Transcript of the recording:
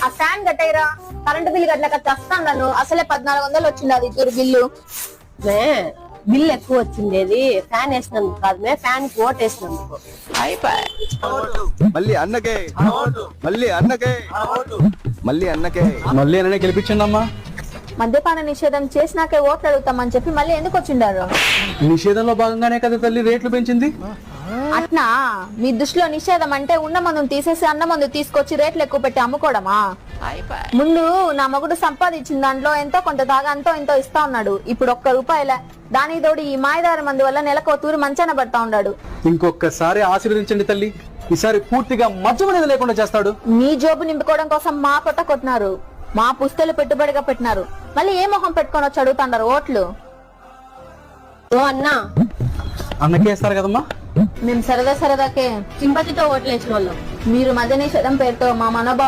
ఆ fan కట్టయిరా, current bill కట్టలేక చస్తాను. అసలే 1400 వచ్చింది అది ఇద్దరు బిల్లు. బిల్లు ఎక్కువ వచ్చిండేది ఫ్యాన్ వేసినందుకు కాదు, ఫ్యాన్ కి ఓటు వేసినందుకు. మళ్ళీ అన్నకే మళ్ళీ అన్నకే మళ్ళీ అన్నకే మళ్ళీ అన్ననే గెలిపించండి అమ్మా. మద్యపాన నిషేధం చేసినాకే ఓట్లు అడుగుతామని చెప్పి మళ్ళీ ఎందుకు వచ్చిండారు? నిషేధంలో భాగంగానే కదా తల్లి రేట్లు పెంచింది. అట్నా మీ దృష్టిలో నిషేధం అంటే ఉన్న మందును తీసేసి అన్న మందు తీసుకొచ్చి రేట్లు ఎక్కువ పెట్టి అమ్ముకోవడమా? ముందు నా మొగుడు సంపాదించిన దాంట్లో ఎంతో కొంత దాగా అంతో ఎంతో ఇస్తా ఉన్నాడు. ఇప్పుడు ₹1 దానికి తోడు ఈ మాయదారి మందు వల్ల నెలకు తూరి మంచాన పడతా ఉన్నాడు. ఇంకొకసారి ఆశీర్వదించండి తల్లి, ఈసారి పూర్తిగా మద్యం అనేది లేకుండా చేస్తాడు. మీ జోబు నింపుకోవడం కోసం మా పొట్ట కొట్టినారు, మా పుస్తలు పెట్టుబడిగా పెట్టినారు. మళ్ళీ ఏ మొహం పెట్టుకొని వచ్చి అడుగుతాండారు ఓట్లు? ఓ అన్నా, అన్నకే ఇస్తారు కదమ్మా. మేము సరదాకే సింపతితో ఓట్లు వేసిన వాళ్ళు. మీరు మద్య నిషేధం పేరుతో మా మనోభావం